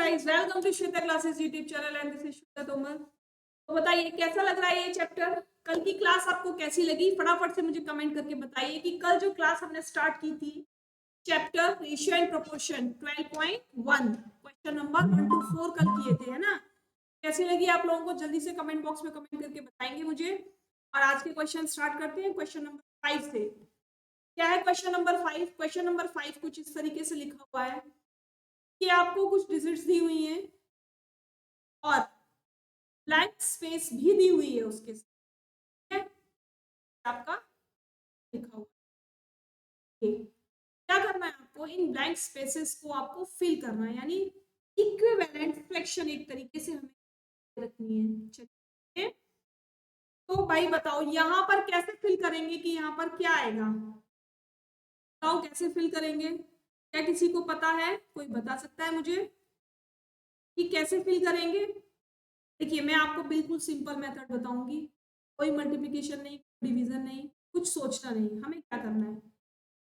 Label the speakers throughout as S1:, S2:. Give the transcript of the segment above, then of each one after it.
S1: guys, welcome to Shweta Classes YouTube channel and this is Shweta Tomar. तो बताइए कैसा लग रहा है ये चैप्टर। कल की क्लास आपको कैसी लगी, फटाफट से मुझे कमेंट करके बताइए कि कल जो क्लास हमने स्टार्ट की थी chapter ratio and proportion 12.1 question number 1 to 4 कल किए थे, है ना। कैसी लगी आप लोगों को, जल्दी से कमेंट बॉक्स में कमेंट करके बताएंगे मुझे। और आज के क्वेश्चन स्टार्ट करते हैं क्वेश्चन नंबर 5 से। क्या है क्वेश्चन नंबर 5? क्वेश्चन नंबर 5 कुछ इस तरीके से लिखा हुआ है कि आपको कुछ डिजिट्स दी हुई हैं और ब्लैंक स्पेस भी दी हुई है उसके साथ, ठीक है? आपका लिखा हुआ है। क्या करना है आपको, इन ब्लैंक स्पेसेस को आपको फिल करना है, यानी इक्विवेलेंट फ्रैक्शन एक तरीके से हमें रखनी है। चलिए, तो भाई बताओ यहाँ पर कैसे फिल करेंगे कि यहाँ पर क्या आएगा। बताओ कैसे फिल करेंगे, क्या किसी को पता है? कोई बता सकता है मुझे कि कैसे फिल करेंगे? देखिए मैं आपको बिल्कुल सिंपल मेथड बताऊंगी, कोई मल्टीप्लिकेशन नहीं, डिवीजन नहीं, कुछ सोचना नहीं। हमें क्या करना है,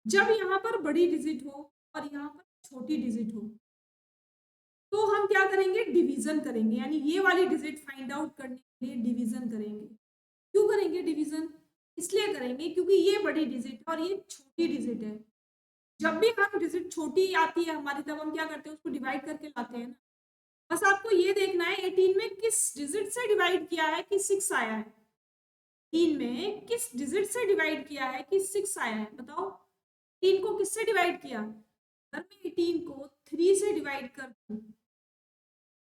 S1: जब यहाँ पर बड़ी डिजिट हो और यहाँ पर छोटी डिजिट हो तो हम क्या करेंगे, डिवीजन करेंगे, यानी ये वाली डिजिट फाइंड आउट करने के लिए डिवीजन करेंगे। क्यों करेंगे डिवीजन? इसलिए करेंगे क्योंकि ये बड़ी डिजिट है और ये छोटी डिजिट है। जब भी हम डिजिट छोटी आती है हमारी, तब हम क्या करते हैं, उसको डिवाइड करके लाते हैं ना। बस आपको ये देखना है 18 में किस डिजिट से डिवाइड किया है कि 6 आया है। 3 में किस डिजिट से डिवाइड किया है कि 6 आया है, बताओ। 3 को किससे डिवाइड किया? अगर मैं 18 को 3 से डिवाइड कर दूं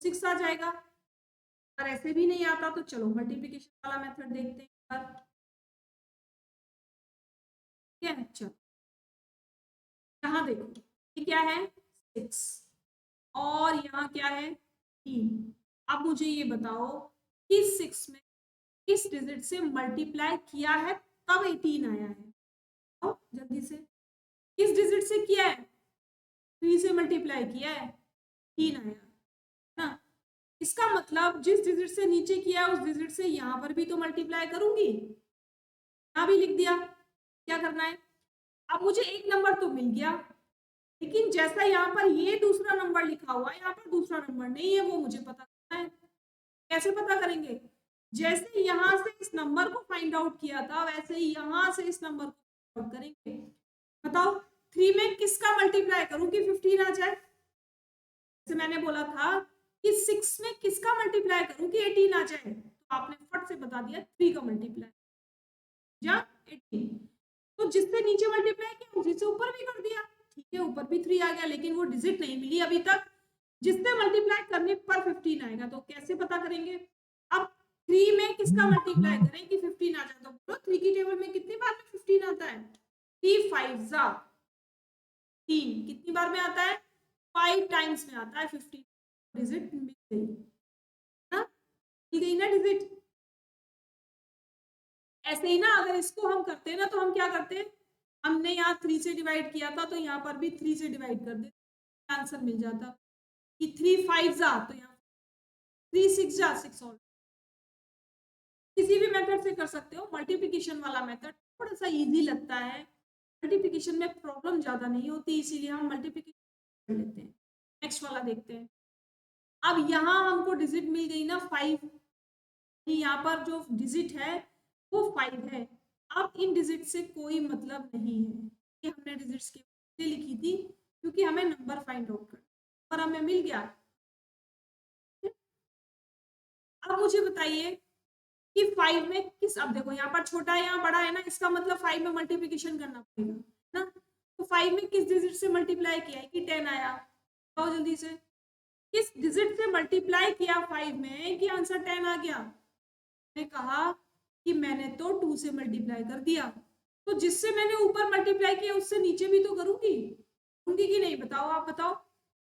S1: 6 आ जाएगा। अगर ऐसे भी नहीं आता तो चलो मल्टीप्लिकेशन वाला मेथड देखते हैं। ठीक है, चलो यहाँ देखो, ये क्या है 6 और यहाँ क्या है 3। अब मुझे ये बताओ कि 6 में किस डिजिट से मल्टीप्लाई किया है तब 18 आया है। तो जल्दी से किस डिजिट से किया है? 3 से मल्टीप्लाई किया है, 3 आया ना। इसका मतलब जिस डिजिट से नीचे किया है उस डिजिट से यहाँ पर भी तो मल्टीप्लाई करूंगी, यहाँ भी लिख दिया। क्या करना है, अब मुझे एक नंबर तो मिल गया, लेकिन जैसा यहाँ पर ये दूसरा नंबर लिखा हुआ है, यहाँ पर दूसरा नंबर नहीं है, वो मुझे पता करना है। कैसे पता करेंगे? जैसे यहाँ से इस नंबर को फाइंड आउट किया था वैसे ही यहाँ से इस नंबर को फाइंड आउट करेंगे। बताओ 3 में किसका मल्टीप्लाई करूं कि 15 आ जाए? जैसे मैंने बोला था कि 6 में किसका मल्टीप्लाई करूं कि 18 आ जाए, तो आपने फट से बता दिया 3 का मल्टीप्लाई या 18। तो जिससे नीचे मल्टीप्लाई किया उसी से ऊपर भी कर दिया, ठीक है, ऊपर भी 3 आ गया, लेकिन वो डिजिट नहीं मिली अभी तक जिससे मल्टीप्लाई करने पर 15 आएगा। तो कैसे पता करेंगे? अब 3 में किसका मल्टीप्लाई करें कि 15 आ जाए, तो बोलो 3 की टेबल में कितनी बार में 15 आता है? 3 5 जा 3 कितनी बार में आता है? 5 टाइम्स में आता है 15। डिजिट मिल गई ना, मिल गई ना डिजिट। ऐसे ही ना अगर इसको हम करते हैं ना तो हम क्या करते हैं, हमने यहाँ 3 से डिवाइड किया था तो यहाँ पर भी 3 से डिवाइड कर देते, आंसर मिल जाता कि 3 5 जा, तो यहाँ 3 6 जा 6 और किसी भी मेथड से कर सकते हो। मल्टीप्लिकेशन वाला मेथड थोड़ा सा इजी लगता है, मल्टीप्लिकेशन में प्रॉब्लम ज्यादा नहीं होती, इसीलिए हम मल्टीप्लिकेशन कर लेते हैं। नेक्स्ट वाला देखते हैं। अब यहाँ हमको डिजिट मिल गई ना 5, यहाँ पर जो डिजिट है वो 5 है। अब इन डिजिट से कोई मतलब नहीं है, ये हमने डिजिट्स के लिए लिखी थी क्योंकि हमें नंबर फाइंड आउट करना, पर हमें मिल गया। अब मुझे बताइए कि 5 में किस, अब देखो यहाँ पर छोटा है यहाँ बड़ा है ना, इसका मतलब 5 में मल्टीप्लिकेशन करना पड़ेगा ना। तो 5 में किस डिजिट से मल्टीप्लाई किया है कि 10 आया, बताओ जल्दी से। किस डिजिट से मल्टीप्लाई किया 5 में कि आंसर 10 आ गया? मैंने कहा कि मैंने तो 2 से मल्टीप्लाई कर दिया, तो जिससे मैंने ऊपर मल्टीप्लाई किया उससे नीचे भी तो करूंगी, करूंगी कि नहीं? बताओ, आप बताओ,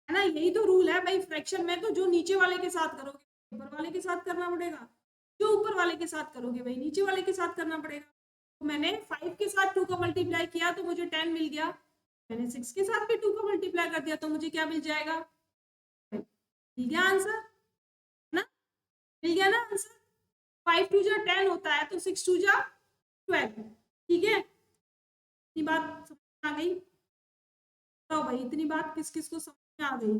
S1: है ना। यही तो रूल है भाई फ्रैक्शन में, तो जो नीचे वाले के साथ करोगे ऊपर वाले के साथ करना पड़ेगा, जो ऊपर वाले के साथ करोगे भाई नीचे वाले के साथ करना पड़ेगा। तो मैंने 5 के साथ 2 का मल्टीप्लाई किया तो मुझे 10 मिल गया, मैंने 6 के साथ भी 2 का मल्टीप्लाई कर दिया तो मुझे क्या मिल जाएगा? मिल गया आंसर ना, मिल गया ना आंसर। 5 2 जा 10 होता है तो 6 2 जा 12, ठीक है। इतनी बात समझ में आ गई? तो भाई इतनी बात किस किस को समझ में आ गई?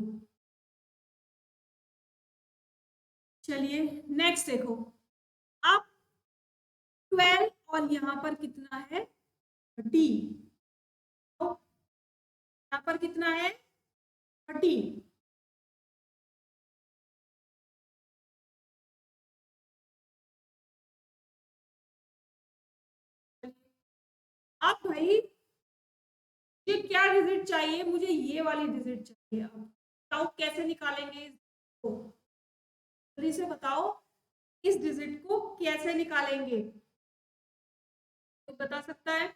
S1: चलिए नेक्स्ट देखो, अब 12 और यहाँ पर कितना है 30, तो यहाँ पर कितना है 30, अब भाई मुझे क्या डिजिट चाहिए, मुझे ये वाली डिजिट चाहिए। अब बताओ कैसे निकालेंगे इसको, जल्दी से बताओ इस डिजिट को कैसे निकालेंगे, तो बता सकता है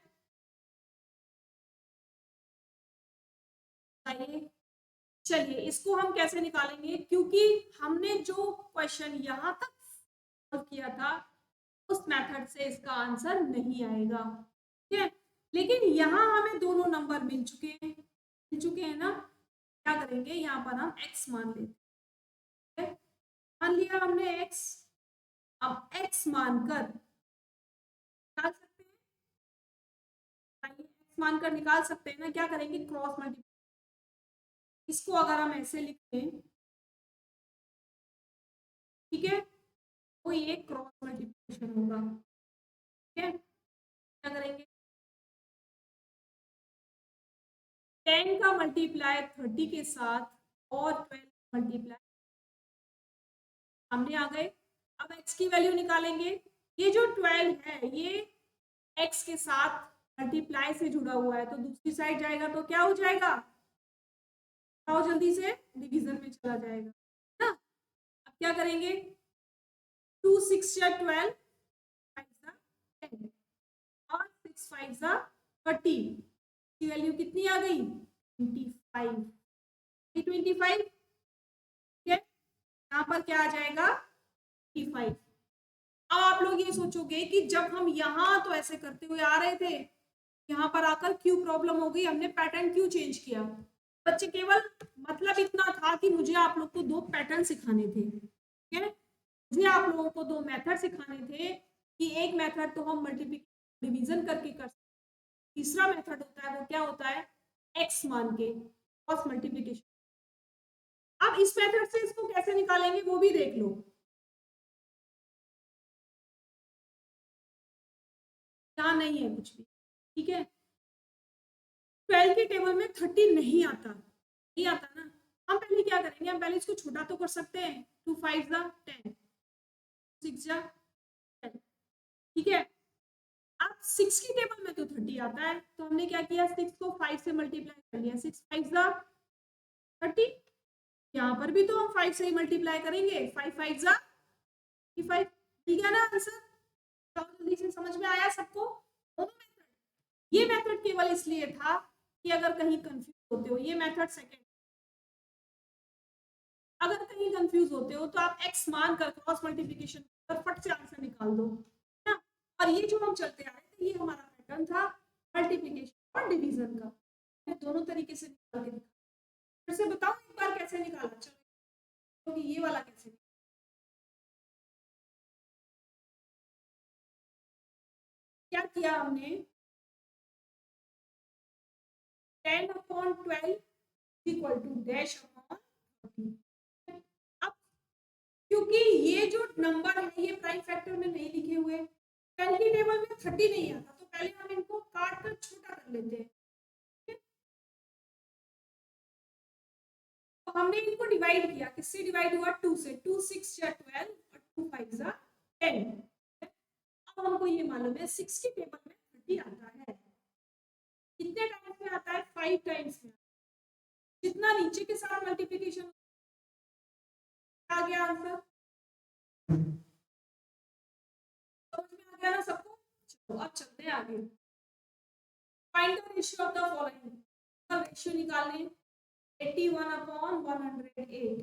S1: बताइए। चलिए इसको हम कैसे निकालेंगे, क्योंकि हमने जो क्वेश्चन यहाँ तक सॉल्व किया था उस मेथड से इसका आंसर नहीं आएगा, ठीक है। लेकिन यहाँ हमें दोनों नंबर मिल चुके हैं ना, क्या करेंगे यहाँ पर हम x मान लेते हैं, मान लिया हमने x, अब x मानकर निकाल सकते हैं, x मानकर निकाल सकते हैं ना, क्या करेंगे क्रॉस मल्टीप्लाई, इसको अगर हम ऐसे लिखते हैं, ठीक है, तो ये क्रॉस मल्टीप्लिकेशन होगा, ठीक है। क्या करेंगे 10 का मल्टीप्लाई 30 के साथ और 12 मल्टीप्लाई सामने आ गए। अब x की वैल्यू निकालेंगे, ये जो 12 है ये x के साथ मल्टीप्लाई से जुड़ा हुआ है, तो दूसरी साइड जाएगा तो क्या हो जाएगा, बताओ जल्दी से, डिवीजन में चला जाएगा ना। अब क्या करेंगे 2 6 या 12 5 10 और 6 5 30 की वैल्यू कितनी आ गई 25, 25, ठीक है। यहाँ पर क्या आ जाएगा 25। अब आप लोग ये सोचोगे कि जब हम यहाँ तो ऐसे करते हुए आ रहे थे, यहाँ पर आकर क्यों प्रॉब्लम हो गई, हमने पैटर्न क्यों चेंज किया। बच्चे केवल मतलब इतना था कि मुझे आप लोग को दो पैटर्न सिखाने थे, ठीक है, मुझे आप लोगों को दो मेथड सिखाने थे कि एक मेथड तो हम मल्टीप्लिकेशन डिवीजन करके कर सकते, तीसरा मेथड होता है वो क्या होता है एक्स मान के क्रॉस मल्टीप्लिकेशन। अब इस मेथड से इसको कैसे निकालेंगे वो भी देख लो, यहाँ नहीं है कुछ भी, ठीक है। 12 के टेबल में 30 नहीं आता, नहीं आता ना, हम पहले क्या करेंगे, हम पहले इसको छोटा तो कर सकते हैं, 2 5 10 6 10, ठीक है। अब 6 की टेबल में तो 30 आता है, तो हमने क्या किया 6 को 5 से मल्टीप्लाई कर लिया, 6 5 30, यहाँ पर भी तो हम 5 से ही मल्टीप्लाई करेंगे, 5 5 5, ठीक है ना आंसर। तो जल्दी से समझ में आया सबको दोनों मेथड, ये मेथड केवल इसलिए था कि अगर कहीं कंफ्यूज होते हो, ये मेथड सेकंड, अगर कहीं कंफ्यूज होते हो तो आप x मान कर क्रॉस मल्टीप्लिकेशन कर फट से आंसर निकाल दो ना। और ये जो हम चलते आ रहे थे ये हमारा पैटर्न था मल्टीप्लिकेशन और डिवीजन का, मैं दोनों तरीके से निकाल के दिखा, फिर से बताओ एक बार कैसे निकाला, चलो क्योंकि ये वाला कैसे क्या किया हमने 10/12 इक्वल टू डैश अपॉन 30। अब क्योंकि ये जो नंबर है ये प्राइम फैक्टर में नहीं लिखे हुए, कल की टेबल में 30 नहीं आता, तो पहले हम इनको काट कर छोटा कर लेते हैं, तो हमने इनको डिवाइड किया, किससे डिवाइड हुआ 2 से, 2 6 या 12 और 2 5 10। अब हमको ये मालूम है 6 की टेबल में 30 आता है, कितने टाइम्स में आता है 5 टाइम्स में, जितना नीचे के साथ मल्टीप्लिकेशन आ गया आंसर, समझ में आ गया ना सबको। चलो अब चलते हैं आगे, find the ratio of the following, ratio निकालने 81/108,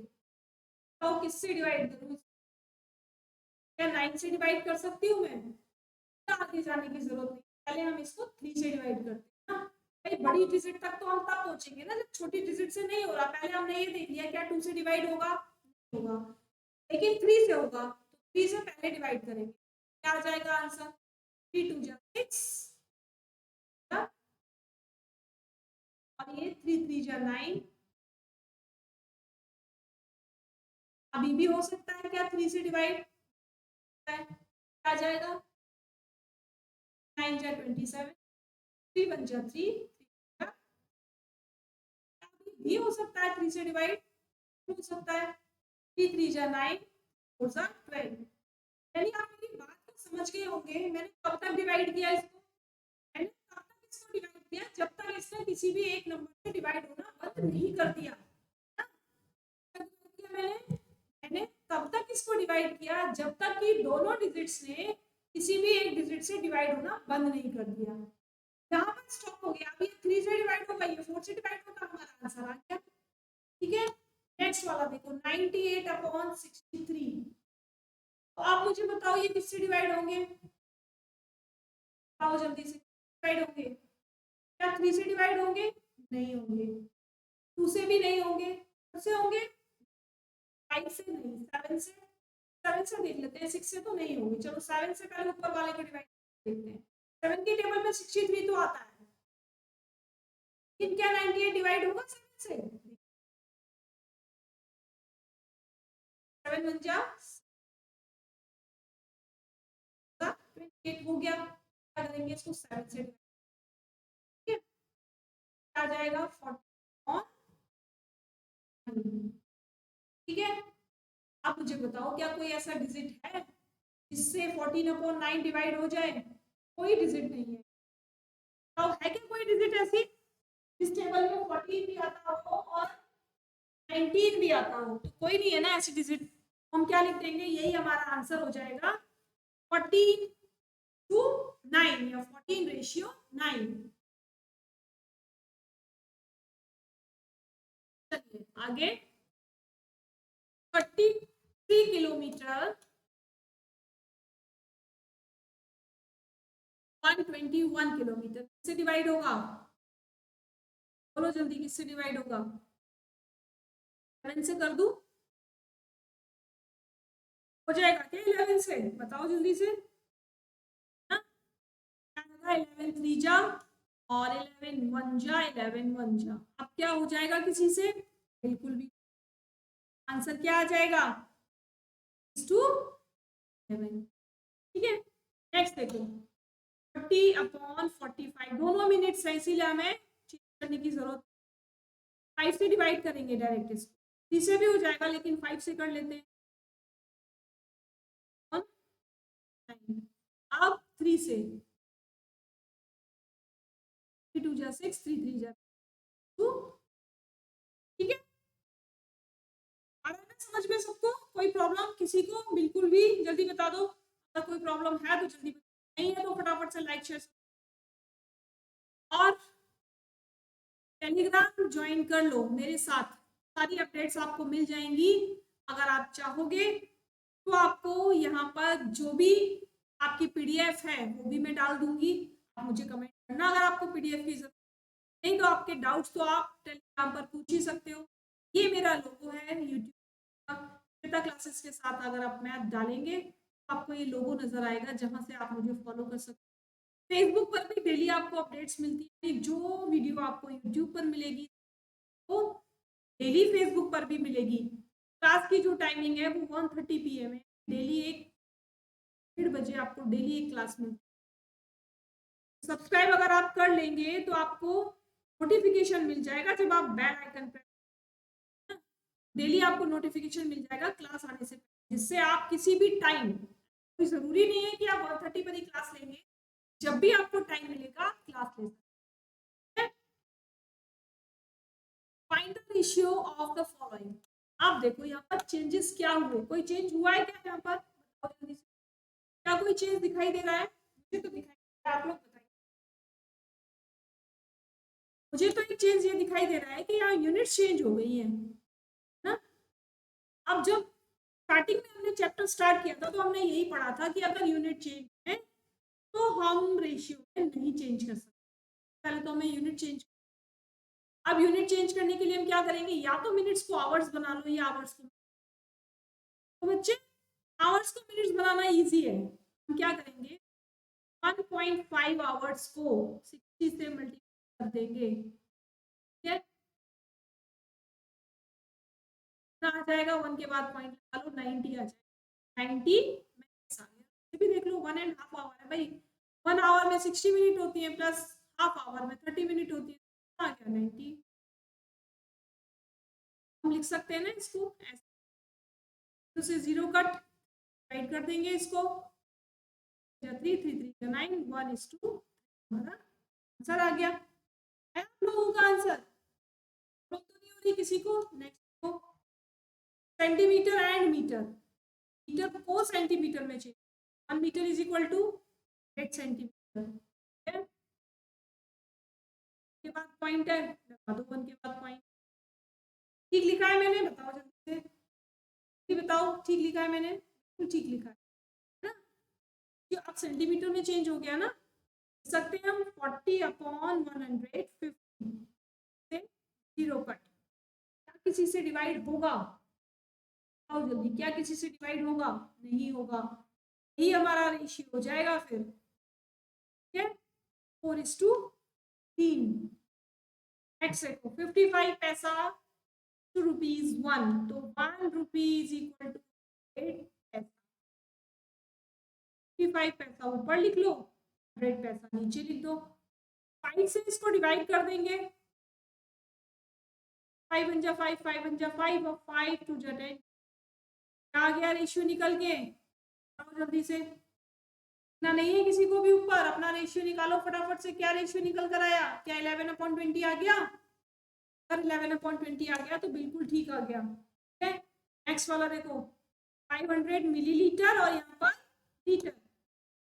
S1: तो किससे डिवाइड करूं, क्या 9 से डिवाइड कर सकती हूँ मैं, आगे जाने की जरूरत नहीं, पहले हम इसको 3 से डिवाइड करते हैं ना, भाई बड़ी डिजिट तक तो हम तब पहुंचेंगे ना जब छोटी डिजिट से नहीं हो रहा, पहले हमने ये देख लिया क्या 2 से डिवाइड होगा, होगा, लेकिन 3 से होगा, तो 3 से पहले डिवाइड करेंगे, क्या आ जाएगा आंसर 3 2 6 और ये 3 3 9, अभी भी हो सकता है क्या 3 से डिवाइड आ जाएगा 9 जा 27 3 1 जा 3 भी हो सकता है 3 से डिवाइड हो सकता है 3 3 जा 9 4 जा 12 यानी आप मेरी बात को समझ गए होंगे मैंने कब तक डिवाइड किया इसको मैंने तब तक इसको डिवाइड किया जब तक इसने किसी भी एक नंबर से डिवाइड होना बंद नहीं कर दिया मैंने तब तक इसको डिवाइड किया जब तक कि दोनों डिजिट्स ने किसी भी एक डिजिट से डिवाइड होना बंद नहीं कर दिया यहाँ पर स्टॉप हो गया अब ये 3 से डिवाइड होगा ये 4 से डिवाइड होगा हमारा आंसर आ गया ठीक है नेक्स्ट वाला देखो 98/63 तो आप मुझे बताओ ये किससे डिवाइड होंगे बताओ जल्दी से डिवाइड होंगे क्या 3 से डिवाइड होंगे नहीं होंगे 2 से भी नहीं होंगे किससे होंगे 5 से नहीं 7 से 7 से देख लेते हैं 6 से तो नहीं होंगे चलो 7 से पहले ऊपर वाले को डिवाइड देखते हैं 7 की टेबल में 63 तो आता है लेकिन क्या 98 डिवाइड होगा 7 से 7 1 जा 28 हो गया क्या करेंगे इसको 7 से ठीक है आ जाएगा 40 ठीक है आप मुझे बताओ क्या कोई ऐसा डिजिट है जिससे 14/9 डिवाइड हो जाए कोई डिजिट नहीं है तो है क्या कोई डिजिट ऐसी जिस टेबल में 14 भी आता हो और 19 भी आता हो तो कोई नहीं है ना ऐसी डिजिट हम क्या लिख देंगे यही हमारा आंसर हो जाएगा 14/9 या 14/9 चलिए आगे 33 किलोमीटर 121 किलोमीटर किससे डिवाइड होगा बोलो जल्दी किससे डिवाइड होगा 7 से कर दूं हो जाएगा क्या 11 से बताओ जल्दी से ना 11 3 जा और 11 1 जा 11 1 जा अब क्या हो जाएगा किसी से बिल्कुल भी आंसर क्या आ जाएगा 2 ठीक है नेक्स्ट देखो 40/45 दोनों मिनट्स है इसीलिए हमें चेंज करने की जरूरत 5 से डिवाइड करेंगे डायरेक्ट इसको 3 से भी हो जाएगा लेकिन 5 से कर लेते हैं अब 3 से 3 2 जा 6 3 3 जा 2 ठीक है आ रहा है समझ में सबको कोई प्रॉब्लम किसी को बिल्कुल भी जल्दी बता दो अगर कोई प्रॉब्लम है तो जल्दी नहीं है तो फटाफट से लाइक शेयर और टेलीग्राम ज्वाइन कर लो मेरे साथ सारी अपडेट्स आपको मिल जाएंगी अगर आप चाहोगे तो आपको यहाँ पर जो भी आपकी पीडीएफ है वो भी मैं डाल दूंगी आप मुझे कमेंट करना अगर आपको पीडीएफ की जरूरत नहीं तो आपके डाउट्स तो आप टेलीग्राम पर पूछ ही सकते हो ये मेरा लोगो है यूट्यूब का श्वेता क्लासेस के साथ अगर आप मैथ डालेंगे तो आपको ये लोगो नजर आएगा जहाँ से आप मुझे फॉलो कर सकते हो फेसबुक पर भी डेली आपको अपडेट्स मिलती है जो वीडियो आपको यूट्यूब पर मिलेगी वो डेली फेसबुक पर भी मिलेगी क्लास की जो टाइमिंग है वो 1:30 PM है डेली 1:30 बजे आपको डेली एक क्लास मिलती है सब्सक्राइब अगर आप कर लेंगे तो आपको नोटिफिकेशन मिल जाएगा जब आप बेल आइकन पर डेली आपको नोटिफिकेशन मिल जाएगा क्लास आने से जिससे आप किसी भी टाइम कोई जरूरी नहीं है कि आप 1:30 पर ही क्लास लेंगे जब भी आपको टाइम मिलेगा क्लास ले सकते हैं find the ratio of the following आप देखो यहाँ पर चेंजेस क्या हुए कोई चेंज हुआ है क्या यहाँ पर क्या कोई चेंज दिखाई दे रहा है मुझे तो दिखाई दे रहा है आप लोग बताइए मुझे तो एक चेंज ये दिखाई दे रहा है कि यहाँ यूनिट चेंज हो गई है ना अब जब स्टार्टिंग में हमने चैप्टर स्टार्ट किया था तो हमने यही पढ़ा था कि अगर यूनिट चेंज है तो हम रेशियो में नहीं चेंज कर सकते पहले तो हमें यूनिट चेंज अब यूनिट चेंज करने के लिए हम क्या करेंगे या तो मिनट्स को आवर्स बना लो या आवर्स को तो बच्चे आवर्स को मिनट्स बनाना इजी है हम क्या करेंगे 1.5 आवर्स को 60 से मल्टीप्लाई कर देंगे ठीक है आ जाएगा, 1 के बाद पॉइंट लगा लो, 90 आ जाएगा, 90 मैक्स आ गया। ये भी देख लो 1.5 आवर है भाई, 1 आवर में 60 मिनट होती है प्लस हाफ आवर में 30 मिनट होती है, आ गया 90। हम लिख सकते हैं ना इसको ऐसे, तो से 0 कट राइट कर देंगे इसको, 3 3 3 9 1:2, हमारा आंसर आ गया है। आप लोगों का आंसर तो नहीं हो रही किसी को। नेक्स्ट को सेंटीमीटर एंड मीटर, मीटर को सेंटीमीटर में change, 1 metre is equal to 8 centimetre के बाद पॉइंट है, लगा दो 1 के बाद पॉइंट। ठीक लिखा है मैंने, बताओ जल्दी से, बताओ ठीक लिखा है मैंने, ठीक लिखा है ना। ये अब सेंटीमीटर में चेंज हो गया ना, सकते हैं हम 40/150 से 0 कट, क्या किसी से डिवाइड होगा, आओ जल्दी, क्या किसी से डिवाइड होगा, नहीं होगा, यही हमारा रेशियो हो जाएगा फिर, ठीक है 4:3। नेक्स्ट देखो 55 पैसा to ₹1, तो 1 रुपीज इक्वल टू 8 पैसा, 55 पैसा ऊपर लिख लो, 100 पैसा नीचे लिख दो। 5 से इसको डिवाइड कर देंगे, 5 बन जा 5, 5 बन जा 5 और 5 2 जा 10, आ गया रेशियो निकल के, आओ जल्दी से, ना नहीं है किसी को भी ऊपर, अपना रेशियो निकालो फटाफट से, क्या रेशियो निकल कर आया, क्या 11/20 आ गया, अगर 11/20 आ गया तो बिल्कुल ठीक आ गया, ठीक है। नेक्स्ट वाला देखो 500 मिलीलीटर और यहाँ पर litre,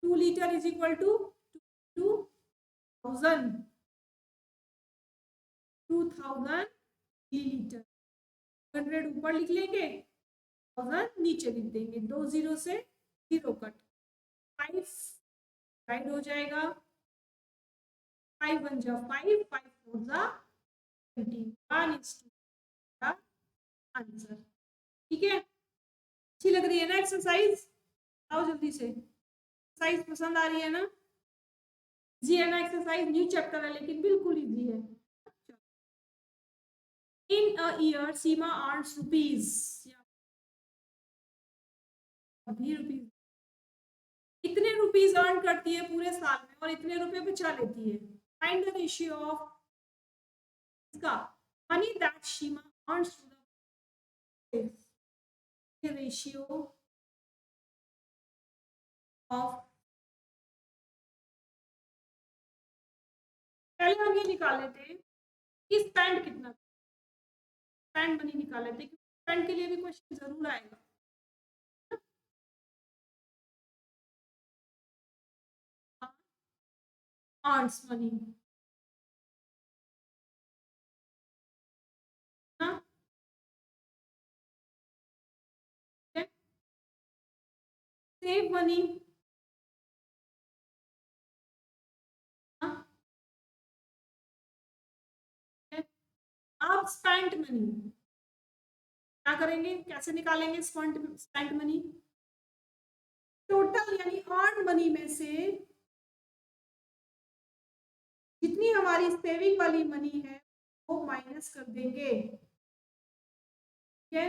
S1: 2 litre is equal to 2000 millilitre, 100 ऊपर लिख लेंगे, 1000 नीचे लिख देंगे, 2 0 से 0 कट, 5 राइट हो जाएगा, 5 1 जा 5, 5 4 जा 21 is to आंसर, ठीक है। अच्छी लग रही है ना एक्सरसाइज, आओ जल्दी से, एक्सरसाइज पसंद आ रही है ना, इजी है ना एक्सरसाइज, न्यू चैप्टर है लेकिन बिल्कुल इजी है। In a year Seema earns rupees, अभी रुपीज, इतने रुपीज अर्न करती है पूरे साल में और इतने रुपए बचा लेती है, फाइंड द रेशियो ऑफ इसका money that Seema earns to the ratio of, पहले हम ये निकाल लेते हैं कि स्पेंड कितना, स्पेंड मनी निकाल लेते हैं, स्पेंड के लिए भी क्वेश्चन जरूर आएगा, अर्न्स मनी ना, सेव मनी, आप स्पेंट मनी क्या करेंगे, कैसे निकालेंगे स्पेंट मनी, टोटल यानी अर्न मनी में से जितनी हमारी सेविंग वाली मनी है वो माइनस कर देंगे, ठीक है,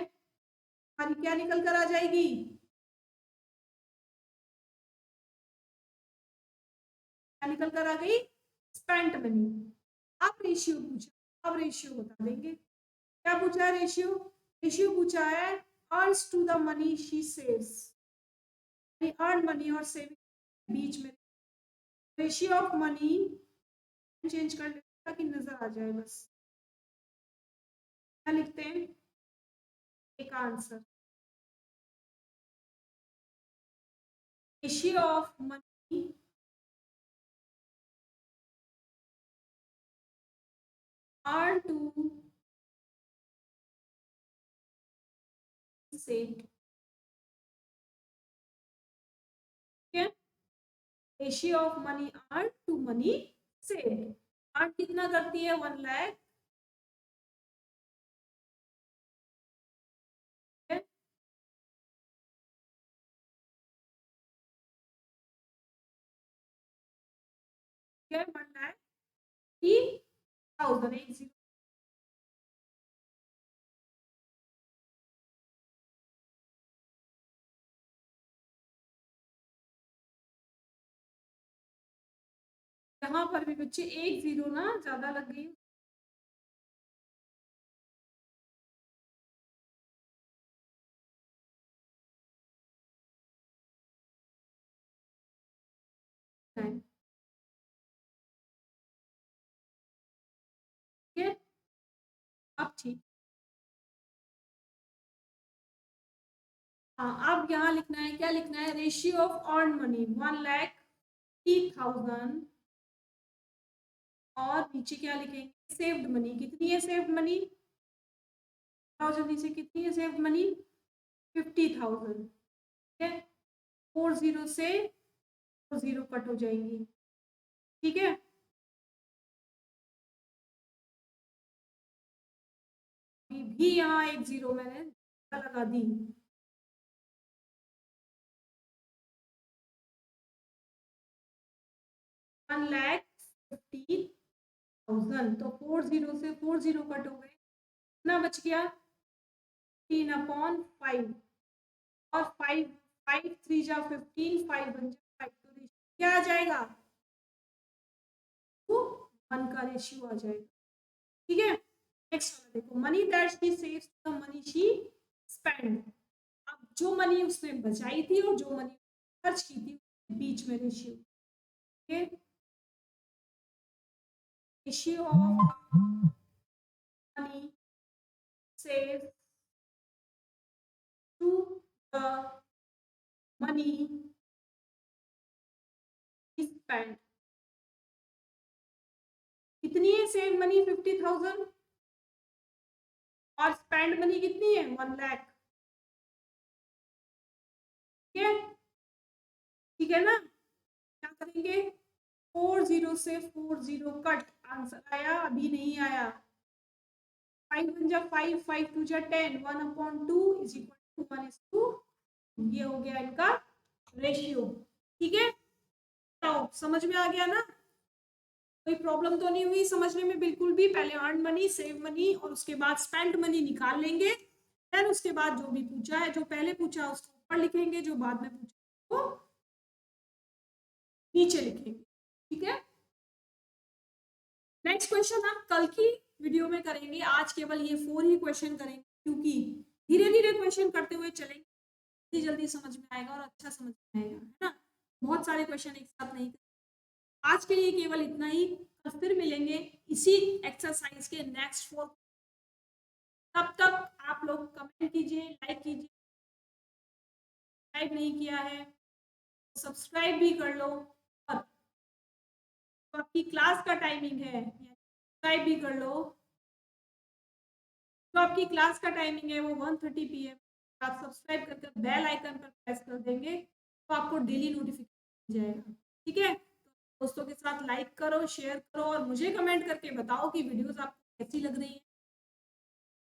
S1: हमारी क्या निकल कर आ जाएगी, क्या निकल कर आ गई, स्पेंट मनी। अब रेशियो पूछा, अब रेशियो बता देंगे, क्या पूछा है रेशियो, रेशियो पूछा है earns to the money she saves, earn money और सेविंग बीच में रेशियो ऑफ मनी चेंज कर लेते ताकि नजर आ जाए, बस क्या लिखते हैं एक answer, ratio of money earn to saved, ratio of money earn to money saved, earn कितना करती है 1 लाख, है 1,30,000, यहाँ पर भी बच्चे 1 0 ना ज्यादा लग गई। ठीक है, अब ठीक। हाँ, अब यहाँ लिखना है, क्या लिखना है, रेशियो ऑफ अर्न मनी 1,30,000 और नीचे क्या लिखेंगे, सेव्ड मनी। कितनी है सेव्ड मनी, 1000 नीचे कितनी है सेव्ड मनी, 50,000। ठीक है, 40 से 40 कट हो जाएंगी। ठीक है, अभी भी यहाँ 1 0 मैंने लगा दी। वन लैख 50,000, तो 40 से 40 कट हो गए, कितना बच गया, 3/5 और 5 5 3 जा 15, 5 1 जा 5, तो क्या आ जाएगा, 1 का रेशियो आ जाएगा। ठीक है, नेक्स्ट वाला देखो, money that she saves the money she spend. अब जो मनी उसने बचाई थी और जो मनी खर्च की थी बीच में रेशियो। ठीक है, ratio of money save to the money spend. कितनी है सेव मनी 50,000 और स्पेंड मनी कितनी है 1 लाख। ठीक है, ठीक है ना, क्या करेंगे, 40 से 40 कट, आंसर आया, अभी नहीं आया। 5 1 जा 5, 5 2 जा 10, 1/2 इज इक्वल टू 1:2। ये हो गया इनका रेशियो। ठीक है, तो समझ में आ गया ना, कोई प्रॉब्लम तो नहीं हुई समझने में बिल्कुल भी। पहले अर्न मनी, सेव मनी और उसके बाद स्पेंड मनी निकाल लेंगे, देन उसके बाद जो भी पूछा है, जो पहले पूछा उसको ऊपर लिखेंगे, जो बाद में पूछा वो नीचे लिखेंगे। ठीक है, नेक्स्ट क्वेश्चन हम कल की वीडियो में करेंगे, आज केवल ये 4 ही क्वेश्चन करेंगे, क्योंकि धीरे धीरे क्वेश्चन करते हुए चलेंगे, जल्दी जल्दी समझ में आएगा और अच्छा समझ में आएगा, है ना। बहुत सारे क्वेश्चन एक साथ नहीं। आज के लिए केवल इतना ही, कल फिर मिलेंगे इसी एक्सरसाइज के नेक्स्ट 4। तब तक आप लोग कमेंट कीजिए, लाइक कीजिए, सब्सक्राइब नहीं किया है सब्सक्राइब भी कर लो, और तो आपकी क्लास का टाइमिंग है सब्सक्राइब भी कर लो। तो आपकी क्लास का टाइमिंग है वो 1:30 PM। आप सब्सक्राइब करके बेल आइकन पर प्रेस कर देंगे तो आपको डेली नोटिफिकेशन जाएगा। ठीक है, तो दोस्तों के साथ लाइक करो, शेयर करो और मुझे कमेंट करके बताओ कि वीडियोस आपको कैसी लग रही है,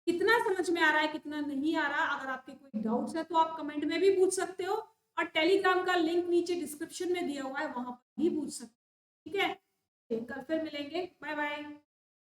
S1: कितना समझ में आ रहा है, कितना नहीं आ रहा। अगर आपके कोई डाउट्स है तो आप कमेंट में भी पूछ सकते हो, और टेलीग्राम का लिंक नीचे डिस्क्रिप्शन में दिया हुआ है, वहां पर भी पूछ सकते हो। ठीक है, कल फिर मिलेंगे, बाय बाय।